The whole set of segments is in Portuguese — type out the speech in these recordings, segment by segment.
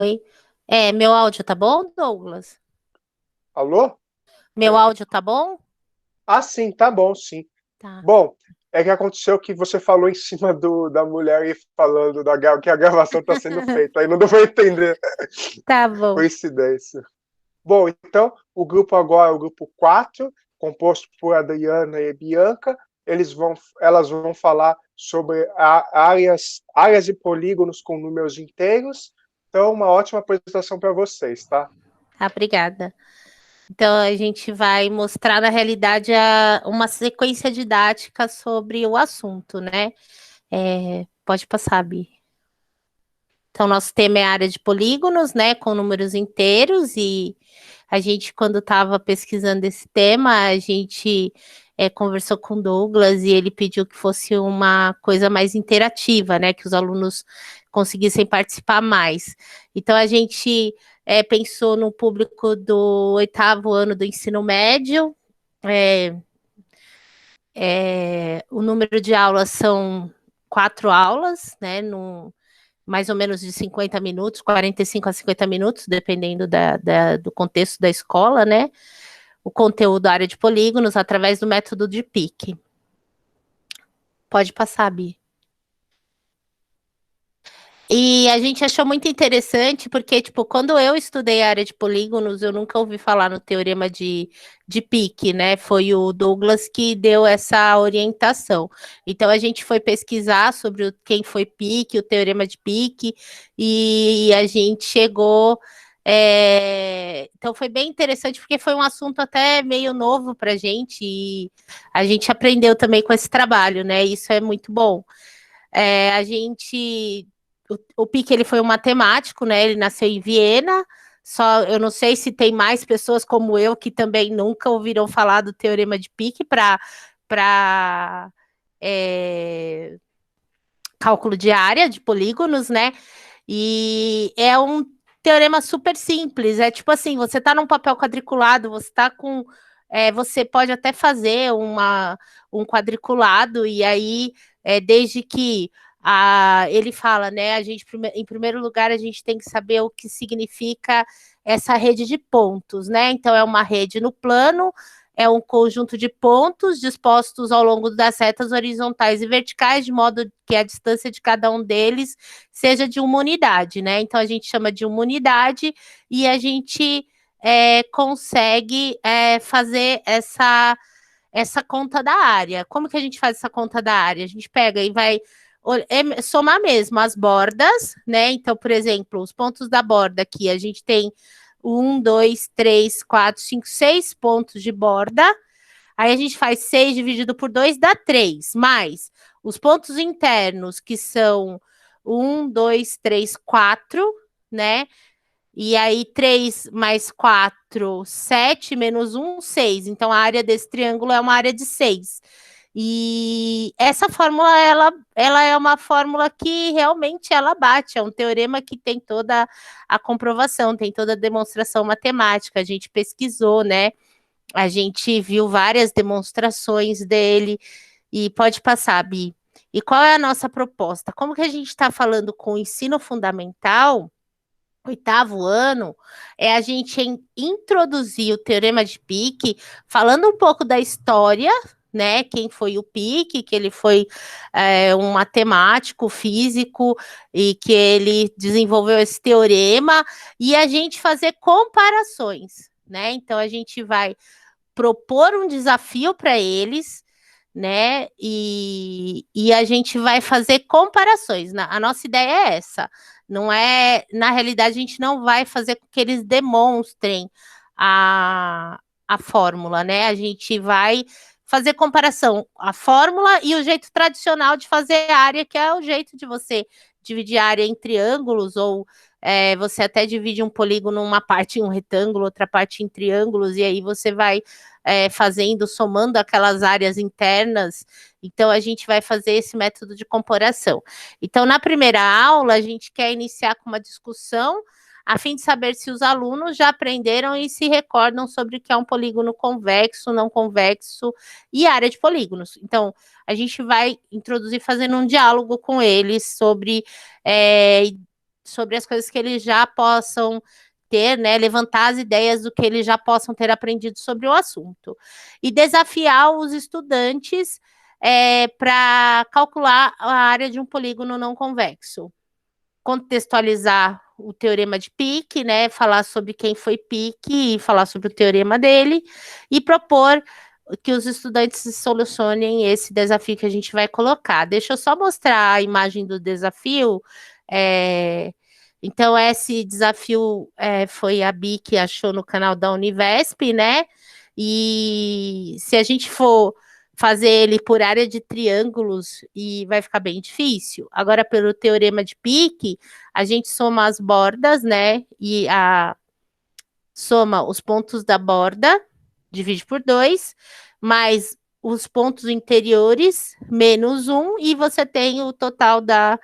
Oi. Meu áudio tá bom, Douglas? Alô? Meu áudio tá bom? Sim, tá bom, sim. Tá. Bom, é que aconteceu que você falou em cima da mulher e falando que a gravação está sendo feita, aí não deu para entender. Tá bom. Coincidência. Bom, então, o grupo agora é o grupo 4, composto por Adriana e Bianca. Elas vão falar sobre áreas e polígonos com números inteiros. Então, uma ótima apresentação para vocês, tá? Tá, obrigada. Então, a gente vai mostrar, na realidade, uma sequência didática sobre o assunto, né? Pode passar, Bi. Então, nosso tema é área de polígonos, né? Com números inteiros, e a gente, quando estava pesquisando esse tema, a gente conversou com o Douglas e ele pediu que fosse uma coisa mais interativa, né? Que os alunos conseguissem participar mais. Então, a gente pensou no público do oitavo ano do ensino médio. É, o número de aulas são 4 aulas, né? Mais ou menos de 50 minutos, 45 a 50 minutos, dependendo do contexto da escola, né? O conteúdo da área de polígonos através do método de PIC. Pode passar, Bi. E a gente achou muito interessante porque, tipo, quando eu estudei a área de polígonos, eu nunca ouvi falar no teorema de Pique, né? Foi o Douglas que deu essa orientação. Então, a gente foi pesquisar sobre quem foi Pique, o teorema de Pique, e a gente chegou. Então, foi bem interessante porque foi um assunto até meio novo para a gente, e a gente aprendeu também com esse trabalho, né? Isso é muito bom. A gente o Pique ele foi um matemático, né? Ele nasceu em Viena. Só eu não sei se tem mais pessoas como eu que também nunca ouviram falar do teorema de Pique para cálculo de área de polígonos, né? E é um teorema super simples. É tipo assim, você está num papel quadriculado, você está com você pode até fazer um quadriculado, e aí, desde que ele fala, né? Em primeiro lugar, a gente tem que saber o que significa essa rede de pontos, né? Então, é uma rede no plano, é um conjunto de pontos dispostos ao longo das retas horizontais e verticais, de modo que a distância de cada um deles seja de uma unidade, né? Então, a gente chama de uma unidade e a gente consegue fazer essa conta da área. Como que a gente faz essa conta da área? A gente pega e vai somar mesmo as bordas, né? Então, por exemplo, os pontos da borda aqui, a gente tem um, dois, três, quatro, cinco, 6 pontos de borda. Aí a gente faz 6 dividido por 2 dá 3, mais os pontos internos, que são um, 2, 3, 4, né? E aí, 3 mais 4, 7, menos um, 6. Então, a área desse triângulo é uma área de 6. E essa fórmula, ela é uma fórmula que realmente ela bate. É um teorema que tem toda a comprovação, tem toda a demonstração matemática. A gente pesquisou, né? A gente viu várias demonstrações dele. E pode passar, Bi. E qual é a nossa proposta? Como que a gente está falando com o ensino fundamental, oitavo ano, é a gente introduzir o teorema de Pique, falando um pouco da história, né? Quem foi o Pique, que ele foi um matemático, físico, e que ele desenvolveu esse teorema, e a gente fazer comparações, né? Então a gente vai propor um desafio para eles, né? E a gente vai fazer comparações. A nossa ideia é essa. Não é, na realidade, a gente não vai fazer com que eles demonstrem a fórmula, né? A gente vai fazer comparação, a fórmula e o jeito tradicional de fazer área, que é o jeito de você dividir a área em triângulos, ou você até divide um polígono, uma parte em um retângulo, outra parte em triângulos, e aí você vai fazendo, somando aquelas áreas internas. Então, a gente vai fazer esse método de comparação. Então, na primeira aula, a gente quer iniciar com uma discussão, a fim de saber se os alunos já aprenderam e se recordam sobre o que é um polígono convexo, não convexo e área de polígonos. Então, a gente vai introduzir fazendo um diálogo com eles sobre sobre as coisas que eles já possam ter, né? Levantar as ideias do que eles já possam ter aprendido sobre o assunto. E desafiar os estudantes para calcular a área de um polígono não convexo. Contextualizar o teorema de Pique, né? Falar sobre quem foi Pique e falar sobre o teorema dele e propor que os estudantes solucionem esse desafio que a gente vai colocar. Deixa eu só mostrar a imagem do desafio. Então, esse desafio foi a Bi que achou no canal da Univesp, né? E se a gente for fazer ele por área de triângulos, e vai ficar bem difícil. Agora, pelo teorema de Pique, a gente soma as bordas, né? E soma os pontos da borda, divide por 2, mais os pontos interiores, menos 1, e você tem o total da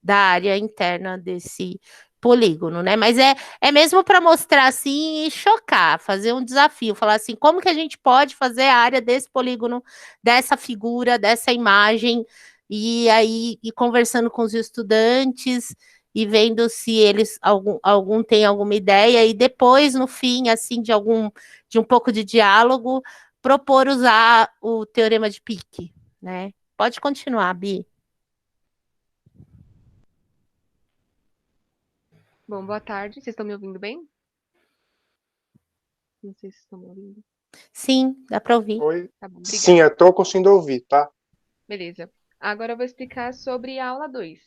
área interna desse polígono, né? Mas é mesmo para mostrar assim e chocar, fazer um desafio, falar assim, como que a gente pode fazer a área desse polígono, dessa figura, dessa imagem, e aí e conversando com os estudantes e vendo se eles algum tem alguma ideia, e depois, no fim, assim, de um pouco de diálogo, propor usar o teorema de Pique, né? Pode continuar, Bi. Bom, boa tarde. Vocês estão me ouvindo bem? Não sei se estão me ouvindo. Sim, dá para ouvir. Oi? Tá bom, Sim, obrigada. eu tô conseguindo ouvir, tá? Beleza. Agora eu vou explicar sobre a aula 2.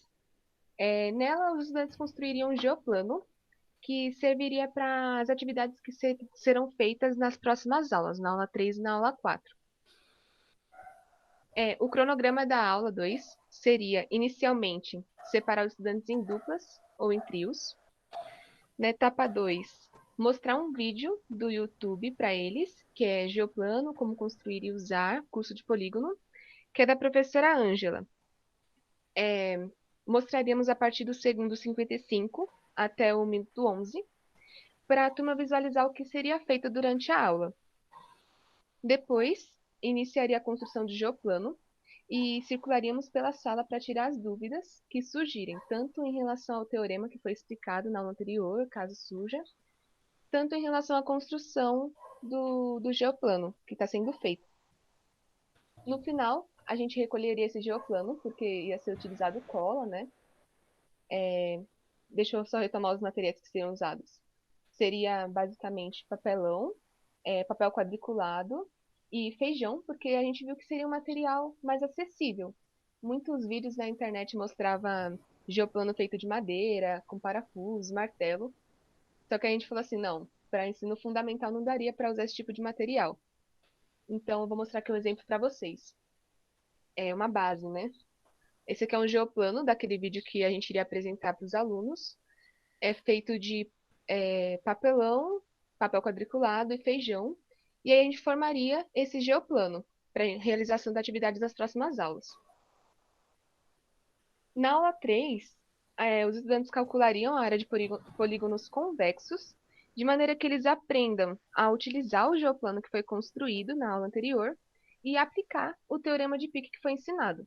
Nela, os estudantes construiriam um geoplano que serviria para as atividades que serão feitas nas próximas aulas, na aula 3 e na aula 4. O cronograma da aula 2 seria, inicialmente, separar os estudantes em duplas ou em trios. Na etapa 2, mostrar um vídeo do YouTube para eles, que é Geoplano, como construir e usar, curso de polígono, que é da professora Ângela. Mostraríamos a partir do segundo 55 até o minuto 11, para a turma visualizar o que seria feito durante a aula. Depois, iniciaria a construção de geoplano e circularíamos pela sala para tirar as dúvidas que surgirem, tanto em relação ao teorema que foi explicado na aula anterior, caso surja, tanto em relação à construção do geoplano que está sendo feito. No final, a gente recolheria esse geoplano, porque ia ser utilizado cola, né? Deixa eu só retomar os materiais que seriam usados. Seria basicamente papelão, papel quadriculado e feijão, porque a gente viu que seria um material mais acessível. Muitos vídeos na internet mostravam geoplano feito de madeira, com parafuso, martelo. Só que a gente falou assim, não, para ensino fundamental não daria para usar esse tipo de material. Então, eu vou mostrar aqui um exemplo para vocês. É uma base, né? Esse aqui é um geoplano daquele vídeo que a gente iria apresentar para os alunos. É feito de papelão, papel quadriculado e feijão. E aí a gente formaria esse geoplano para realização da atividade das próximas aulas. Na aula 3, os estudantes calculariam a área de polígonos convexos, de maneira que eles aprendam a utilizar o geoplano que foi construído na aula anterior e aplicar o teorema de Pique que foi ensinado.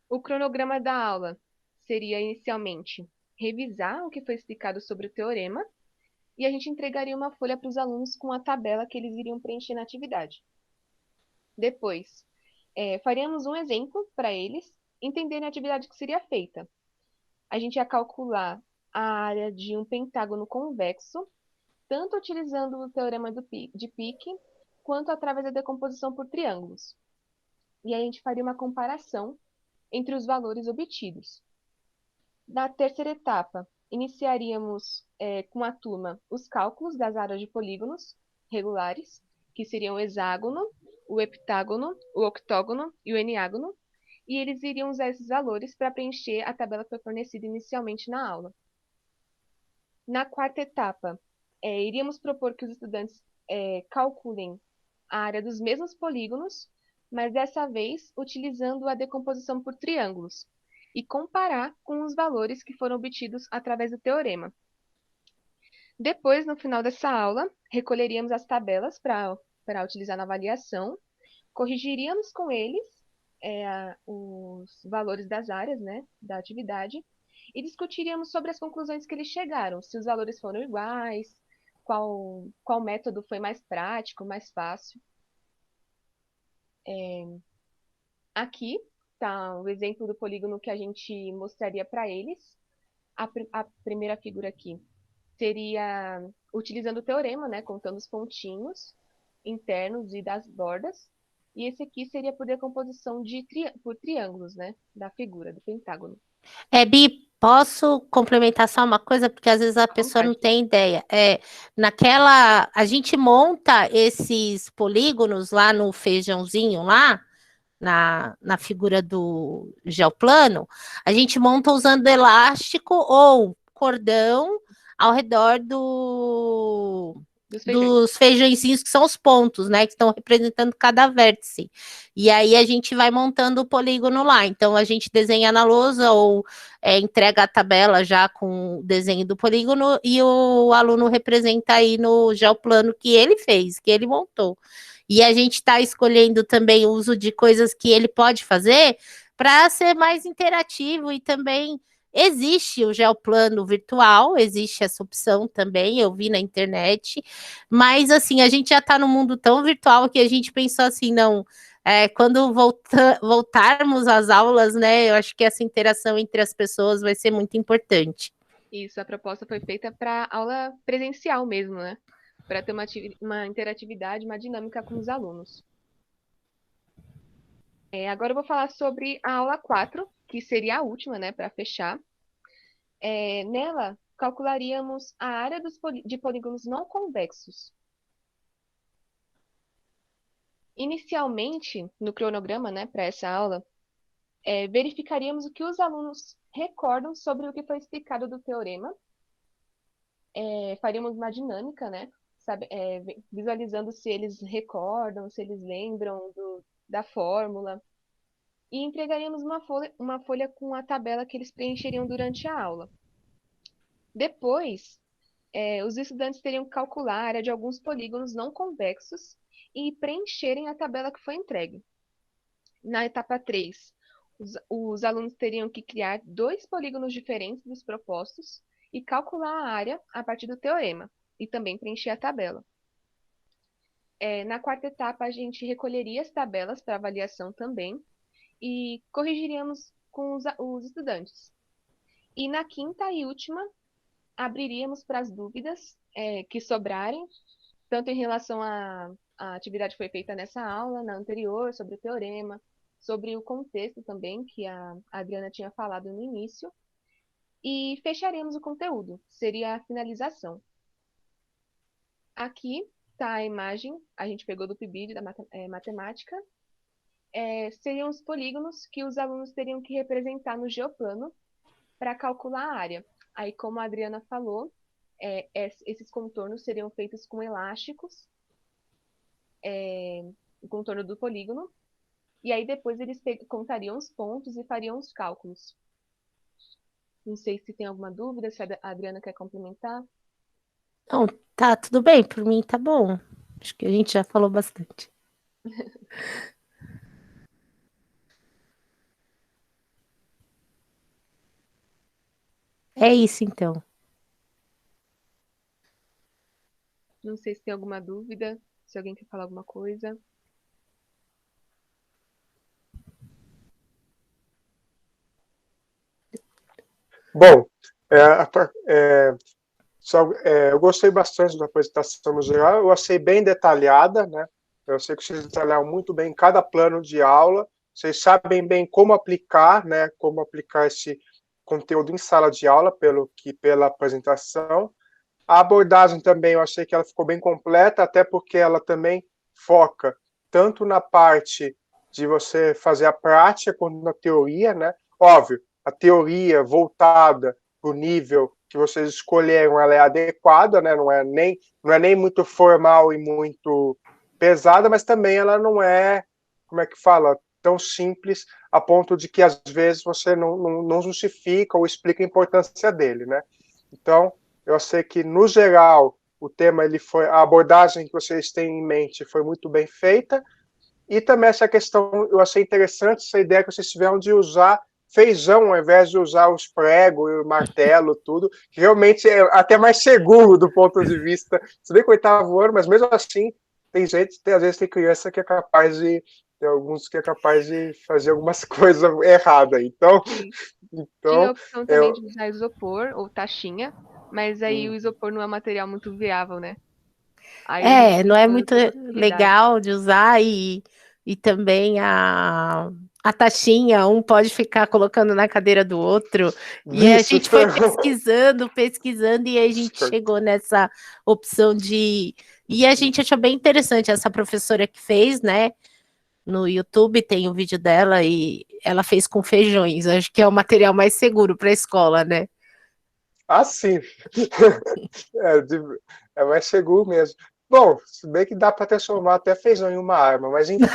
O cronograma da aula seria, inicialmente, revisar o que foi explicado sobre o teorema, e a gente entregaria uma folha para os alunos com a tabela que eles iriam preencher na atividade. Depois, faríamos um exemplo para eles entenderem a atividade que seria feita. A gente ia calcular a área de um pentágono convexo, tanto utilizando o teorema de Pique, quanto através da decomposição por triângulos. E aí a gente faria uma comparação entre os valores obtidos. Na terceira etapa, iniciaríamos com a turma os cálculos das áreas de polígonos regulares, que seriam o hexágono, o heptágono, o octógono e o eniágono, e eles iriam usar esses valores para preencher a tabela que foi fornecida inicialmente na aula. Na quarta etapa, iríamos propor que os estudantes calculem a área dos mesmos polígonos, mas dessa vez utilizando a decomposição por triângulos, e comparar com os valores que foram obtidos através do teorema. Depois, no final dessa aula, recolheríamos as tabelas para utilizar na avaliação, corrigiríamos com eles os valores das áreas, né, da atividade, e discutiríamos sobre as conclusões que eles chegaram, se os valores foram iguais, qual método foi mais prático, mais fácil. Aqui está o exemplo do polígono que a gente mostraria para eles. A primeira figura aqui seria utilizando o teorema, né, contando os pontinhos internos e das bordas. E esse aqui seria por decomposição por triângulos, né, da figura, do pentágono. Bi, posso complementar só uma coisa, porque às vezes a pessoa não tem ideia. A gente monta esses polígonos lá no feijãozinho lá, na figura do geoplano, a gente monta usando elástico ou cordão ao redor dos feijõezinhos, que são os pontos, né, que estão representando cada vértice. E aí a gente vai montando o polígono lá. Então a gente desenha na lousa ou entrega a tabela já com o desenho do polígono e o aluno representa aí no geoplano que ele fez, que ele montou. E a gente está escolhendo também o uso de coisas que ele pode fazer para ser mais interativo e também existe o geoplano virtual, existe essa opção também, eu vi na internet, mas assim, a gente já está no mundo tão virtual que a gente pensou assim, não, quando voltarmos às aulas, né, eu acho que essa interação entre as pessoas vai ser muito importante. Isso, a proposta foi feita para aula presencial mesmo, né? Para ter uma interatividade, uma dinâmica com os alunos. Agora eu vou falar sobre a aula 4, que seria a última, né, para fechar. Nela, calcularíamos a área de polígonos não convexos. Inicialmente, no cronograma, né, para essa aula, verificaríamos o que os alunos recordam sobre o que foi explicado do teorema. Faríamos uma dinâmica, né, visualizando se eles recordam, se eles lembram da fórmula. E entregaríamos uma folha com a tabela que eles preencheriam durante a aula. Depois, os estudantes teriam que calcular a área de alguns polígonos não convexos e preencherem a tabela que foi entregue. Na etapa 3, os alunos teriam que criar 2 polígonos diferentes dos propostos e calcular a área a partir do teorema, e também preencher a tabela. Na quarta etapa, a gente recolheria as tabelas para avaliação também e corrigiríamos com os estudantes. E na quinta e última, abriríamos para as dúvidas que sobrarem, tanto em relação à atividade que foi feita nessa aula, na anterior, sobre o teorema, sobre o contexto também, que a Adriana tinha falado no início, e fecharemos o conteúdo, seria a finalização. Aqui está a imagem, a gente pegou do PIBID da matemática, seriam os polígonos que os alunos teriam que representar no geoplano para calcular a área. Aí, como a Adriana falou, esses contornos seriam feitos com elásticos, o contorno do polígono, e aí depois eles contariam os pontos e fariam os cálculos. Não sei se tem alguma dúvida, se a Adriana quer complementar. Não, tá tudo bem, por mim tá bom. Acho que a gente já falou bastante. É isso, então. Não sei se tem alguma dúvida, se alguém quer falar alguma coisa. Bom, eu gostei bastante da apresentação no geral, eu achei bem detalhada, né? Eu sei que vocês detalharam muito bem cada plano de aula, vocês sabem bem como aplicar, né? Como aplicar esse conteúdo em sala de aula, pela apresentação. A abordagem também, eu achei que ela ficou bem completa, até porque ela também foca tanto na parte de você fazer a prática quanto na teoria, né? Óbvio, a teoria voltada para o nível que vocês escolheram, ela é adequada, né? Não é nem muito formal e muito pesada, mas também ela não é, como é que fala, tão simples a ponto de que às vezes você não justifica ou explica a importância dele, né? Então, eu sei que no geral a abordagem que vocês têm em mente foi muito bem feita. E também essa questão, eu achei interessante essa ideia que vocês tiveram de usar feijão ao invés de usar os pregos, o martelo, tudo, que realmente é até mais seguro do ponto de vista, se bem que oitavo ano, mas mesmo assim, tem gente, às vezes tem criança que é capaz de, tem alguns que é capaz de fazer algumas coisas erradas, então, Sim. Tinha a então opção também eu, de usar isopor ou taxinha, mas aí o isopor não é um material muito viável, né? Aí eles Não é optaram muito por facilidade. legal de usar e também a taxinha, um pode ficar colocando na cadeira do outro. E a isso, gente foi pesquisando, pesquisando, e aí a gente chegou nessa opção de. E a gente achou bem interessante essa professora que fez, né? No YouTube tem o vídeo dela e ela fez com feijões. Acho que é o material mais seguro para a escola, né? sim, é, é mais seguro mesmo. Bom, se bem que dá para transformar até feijão em uma arma, mas enfim,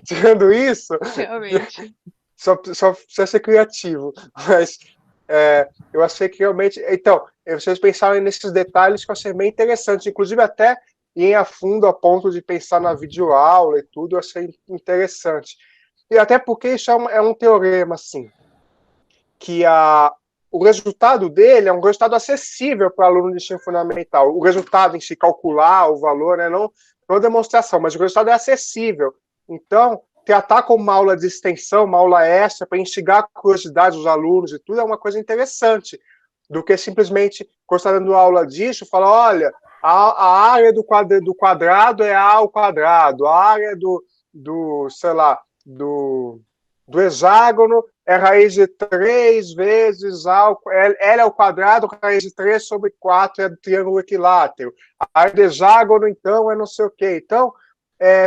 tirando isso, Realmente. só precisa ser criativo. Mas eu achei que realmente. Então, vocês pensaram nesses detalhes que eu achei bem interessante, inclusive até ir a fundo a ponto de pensar na videoaula e tudo, eu achei interessante. E até porque isso é um teorema, assim, que o resultado dele é um resultado acessível para o aluno de ensino fundamental. O resultado em se calcular o valor, né, não demonstração, mas o resultado é acessível. Então, tratar como uma aula de extensão, uma aula extra, para instigar a curiosidade dos alunos e tudo, é uma coisa interessante, do que simplesmente, quando está dando aula disso, falar, olha, a área do quadrado é A ao quadrado, a área sei lá, do hexágono é raiz de 3 vezes L ao quadrado, raiz de 3 sobre 4 é do triângulo equilátero. A área do hexágono, então, é não sei o quê. Então,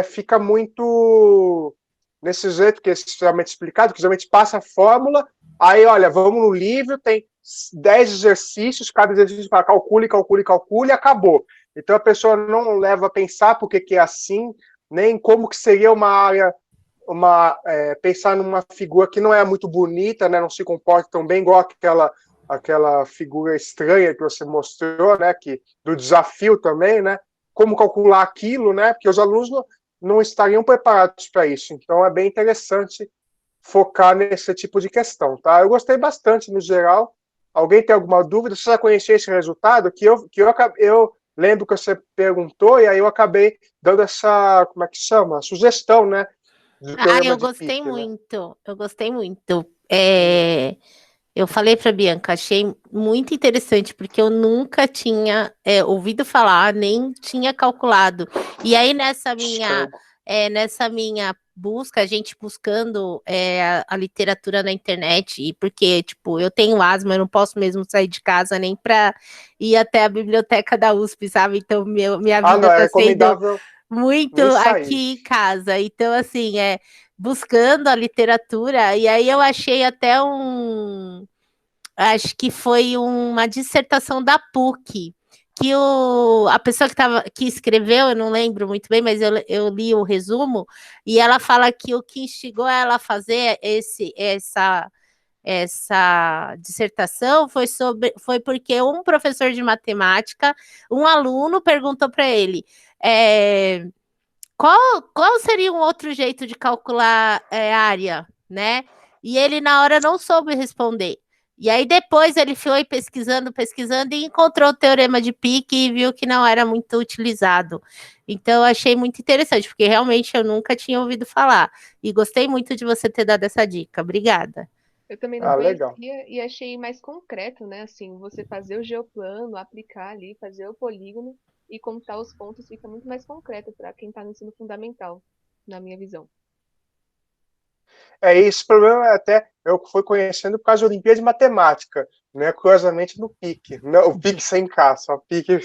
fica muito nesse jeito que é extremamente explicado, que geralmente passa a fórmula, aí, olha, vamos no livro, tem 10 exercícios, cada exercício fala calcule, calcule, calcule, e acabou. Então, a pessoa não leva a pensar por que é assim, nem como que seria uma área pensar numa figura que não é muito bonita, né, não se comporta tão bem, igual aquela figura estranha que você mostrou, né, do desafio também, né, como calcular aquilo, né, porque os alunos não estariam preparados para isso. Então, é bem interessante focar nesse tipo de questão, tá? Eu gostei bastante, no geral. Alguém tem alguma dúvida? Você já conhecia esse resultado? Eu lembro que você perguntou e aí eu acabei dando essa, como é que chama? Sugestão, né? Do teorema Eu de gostei Pique, né? muito, eu gostei muito. Eu falei para Bianca, achei muito interessante, porque eu nunca tinha ouvido falar, nem tinha calculado. E aí, Show. nessa minha busca, a gente buscando a literatura na internet, e porque, tipo, eu tenho asma, eu não posso mesmo sair de casa nem para ir até a biblioteca da USP, sabe? Então, minha vida Não, é está sendo recomendável muito nem sair. aqui em casa. Então, assim, buscando a literatura, e aí eu achei até acho que foi uma dissertação da PUC, que a pessoa que escreveu, eu não lembro muito bem, mas eu li o resumo, e ela fala que o que instigou ela a fazer essa dissertação foi porque um professor de matemática, um aluno perguntou para ele, é, qual seria um outro jeito de calcular área, né? E ele na hora não soube responder. E aí depois ele foi pesquisando, pesquisando e encontrou o teorema de Pique e viu que não era muito utilizado. Então eu achei muito interessante, porque realmente eu nunca tinha ouvido falar. E gostei muito de você ter dado essa dica. Obrigada. Eu também não Legal. conhecia e achei mais concreto, né? Assim, você fazer o geoplano, aplicar ali, fazer o polígono e contar os pontos fica muito mais concreto para quem está no ensino fundamental, na minha visão. Esse problema até eu fui conhecendo por causa da Olimpíada de Matemática, né? Curiosamente no PIC. Não, o PIC sem K, só PIC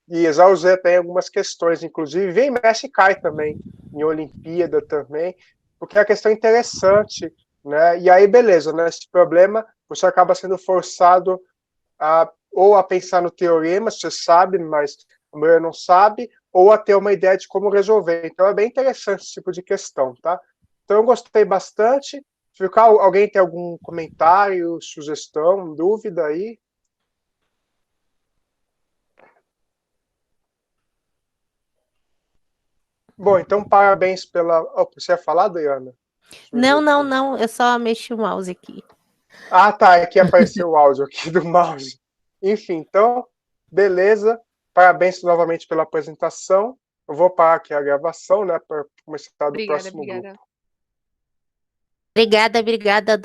e já usei até em algumas questões, inclusive, vem mexe e cai também, em Olimpíada também, porque a questão é interessante, né? E aí, beleza, né? Esse problema, você acaba sendo forçado ou a pensar no teorema, você sabe, mas a maioria não sabe, ou a ter uma ideia de como resolver. Então é bem interessante esse tipo de questão, tá? Então eu gostei bastante. Se alguém tem algum comentário, sugestão, dúvida aí? Bom, então parabéns pela... Oh, você ia falar, Adriana? Não, eu só mexi o mouse aqui. Ah, tá, aqui apareceu o áudio aqui do mouse. Enfim, então, beleza. Parabéns novamente pela apresentação. Eu vou parar aqui a gravação, né, para começar do próximo grupo. Obrigada. Obrigada,